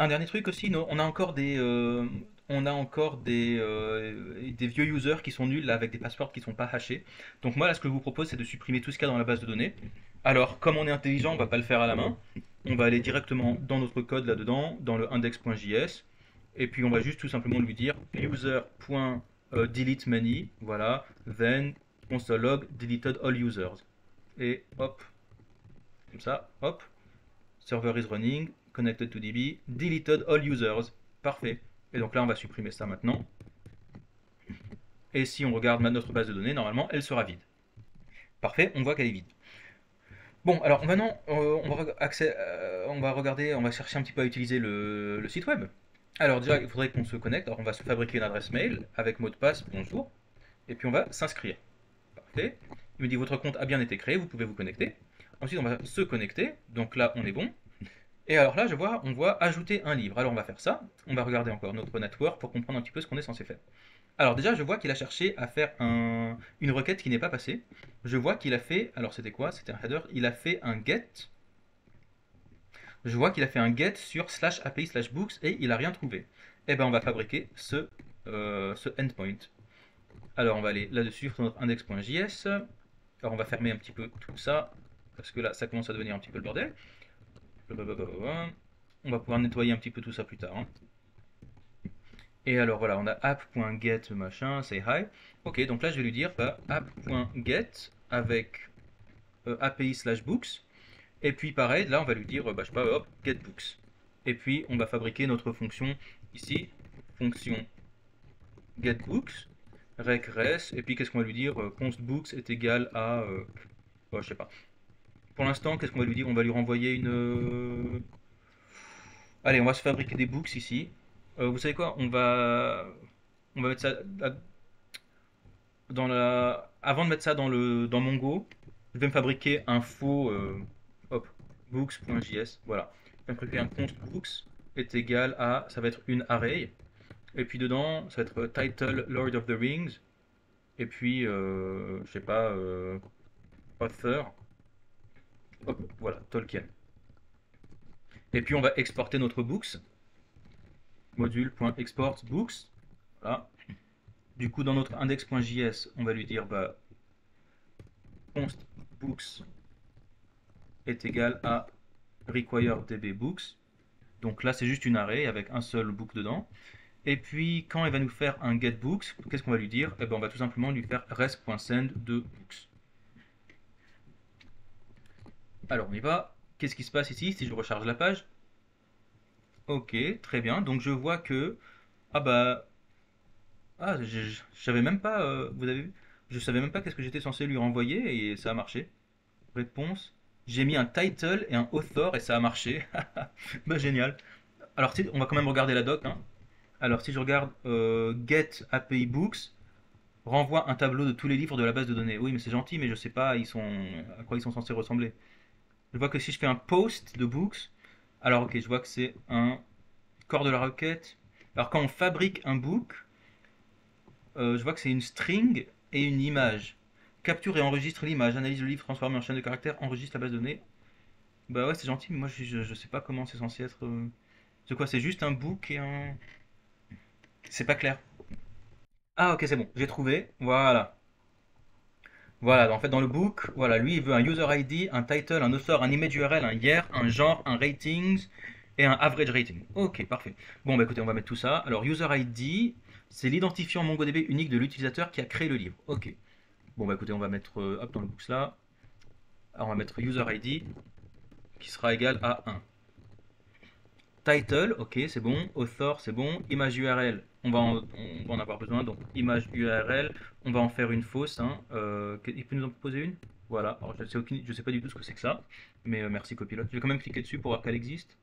Un dernier truc aussi, on a encore des vieux users qui sont nuls là, avec des passwords qui sont pas hachés. Donc moi là ce que je vous propose c'est de supprimer tout ce qu'il y a dans la base de données. Alors comme on est intelligent, on va pas le faire à la main. On va aller directement dans notre code là-dedans, dans le index.js, et puis on va juste tout simplement lui dire user.delete many, voilà, then console log deleted all users. Et hop, comme ça, hop, server is running, connected to DB, deleted all users. Parfait. Et donc là, on va supprimer ça maintenant. Et si on regarde notre base de données, normalement, elle sera vide. Parfait, on voit qu'elle est vide. Bon, alors maintenant, on va regarder, on va chercher un petit peu à utiliser le site web. Alors déjà, il faudrait qu'on se connecte. Alors on va se fabriquer une adresse mail avec mot de passe, bonjour. Et puis on va s'inscrire. Parfait. Il me dit votre compte a bien été créé, vous pouvez vous connecter. Ensuite, on va se connecter. Donc là, on est bon. Et alors là, on voit ajouter un livre. Alors on va faire ça. On va regarder encore notre network pour comprendre un petit peu ce qu'on est censé faire. Alors déjà, je vois qu'il a cherché à faire une requête qui n'est pas passée. Je vois qu'il a fait, alors c'était quoi? C'était un header. Il a fait un get. Je vois qu'il a fait un get sur slash API slash books et il n'a rien trouvé. Eh ben on va fabriquer ce endpoint. Alors on va aller là-dessus sur notre index.js. Alors on va fermer un petit peu tout ça parce que là ça commence à devenir un petit peu le bordel. On va pouvoir nettoyer un petit peu tout ça plus tard, hein. Et alors voilà, on a app.get machin, say hi. Ok, donc là je vais lui dire bah, app.get avec API slash books. Et puis pareil, là on va lui dire, bah, je sais pas, hop, get books. Et puis on va fabriquer notre fonction ici, fonction get books, rec res. Et puis qu'est-ce qu'on va lui dire? Const books est égal à, oh, je sais pas. Pour l'instant, qu'est-ce qu'on va lui dire? On va lui renvoyer une. Allez, on va se fabriquer des books ici. Vous savez quoi? On va mettre ça dans la. Avant de mettre ça dans Mongo, je vais me fabriquer un faux hop, books.js. Voilà. Je vais me fabriquer un const books est égal à. Ça va être une array. Et puis dedans, ça va être title Lord of the Rings. Et puis, je sais pas, author. Hop, voilà, Tolkien. Et puis on va exporter notre books. Module.export books. Voilà. Du coup, dans notre index.js, on va lui dire bah, const books est égal à require db books. Donc là, c'est juste une array avec un seul book dedans. Et puis, quand il va nous faire un get books, qu'est-ce qu'on va lui dire? Eh ben, on va tout simplement lui faire res.send de books. Alors, on y va. Qu'est-ce qui se passe ici si je recharge la page? Ok, très bien. Donc, je vois que ah bah ah, je savais même pas. Vous avez vu? Je savais même pas qu'est-ce que j'étais censé lui renvoyer et ça a marché. Réponse. J'ai mis un title et un author et ça a marché. Bah génial. Alors on va quand même regarder la doc, hein. Alors si je regarde get API books, renvoie un tableau de tous les livres de la base de données. Oui, mais c'est gentil, mais je sais pas à quoi ils sont censés ressembler. Je vois que si je fais un post de books, alors ok, je vois que c'est un corps de la requête. Alors quand on fabrique un book, je vois que c'est une string et une image. Capture et enregistre l'image, analyse le livre transformé en chaîne de caractères, enregistre la base de données. Bah ouais, c'est gentil, mais moi je sais pas comment c'est censé être. C'est quoi? C'est juste un book et un. C'est pas clair. Ah ok, c'est bon, j'ai trouvé. Voilà. Voilà, en fait dans le book, voilà, lui il veut un user ID, un title, un author, un image URL, un year, un genre, un ratings et un average rating. Ok, parfait. Bon bah écoutez, on va mettre tout ça. Alors user ID, c'est l'identifiant MongoDB unique de l'utilisateur qui a créé le livre. Ok. Bon bah écoutez, on va mettre hop dans le book là. Alors on va mettre user ID qui sera égal à 1. Title, ok, c'est bon. Author, c'est bon. Image URL, on va en avoir besoin. Donc, image URL, on va en faire une fausse, hein. Il peut nous en proposer une? Voilà. Alors, je sais pas du tout ce que c'est que ça. Mais merci, copilote. Je vais quand même cliquer dessus pour voir qu'elle existe.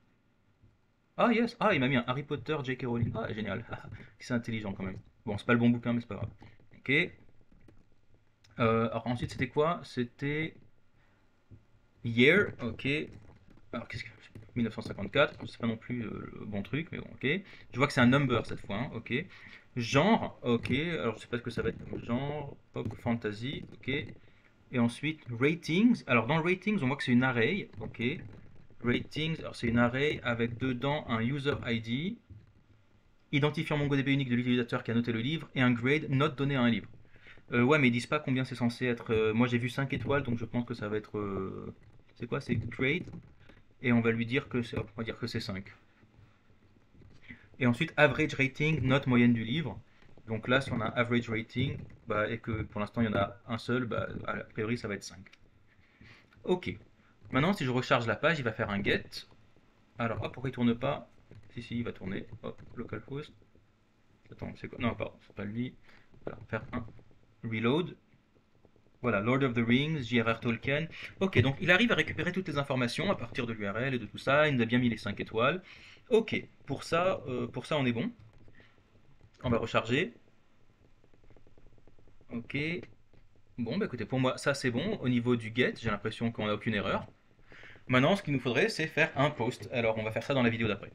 Ah, yes. Ah, il m'a mis un Harry Potter J.K. Rowling. Ah, génial. C'est intelligent quand même. Bon, c'est pas le bon bouquin, mais c'est pas grave. Ok. Alors, ensuite, c'était quoi? C'était year. Ok. Alors, qu'est-ce que. 1954, c'est pas non plus le bon truc, mais bon, ok. Je vois que c'est un number cette fois, hein, ok. Genre, ok. Alors, je sais pas ce que ça va être comme genre. Hop, fantasy, ok. Et ensuite, ratings. Alors, dans ratings, on voit que c'est une array, ok. ratings, alors c'est une array avec dedans un user ID, identifiant MongoDB unique de l'utilisateur qui a noté le livre, et un grade, note donnée à un livre. Ouais, mais ils disent pas combien c'est censé être. Moi j'ai vu 5 étoiles, donc je pense que ça va être. C'est quoi? C'est grade. Et on va lui dire que c'est. On va dire que c'est 5. Et ensuite, average rating, note moyenne du livre. Donc là, si on a average rating, bah, et que pour l'instant il y en a un seul, bah, a priori ça va être 5. Ok. Maintenant, si je recharge la page, il va faire un get. Alors, hop, pourquoi il tourne pas? Si, il va tourner. Hop, localhost. Attends, c'est quoi? Non, pardon, c'est pas lui. Voilà, faire un reload. Voilà, Lord of the Rings, J.R.R. Tolkien. Ok, donc il arrive à récupérer toutes les informations à partir de l'URL et de tout ça. Il nous a bien mis les 5 étoiles. Ok, pour ça on est bon. On va recharger. Ok. Bon, bah écoutez, pour moi, ça c'est bon. Au niveau du get, j'ai l'impression qu'on n'a aucune erreur. Maintenant, ce qu'il nous faudrait, c'est faire un post. Alors, on va faire ça dans la vidéo d'après.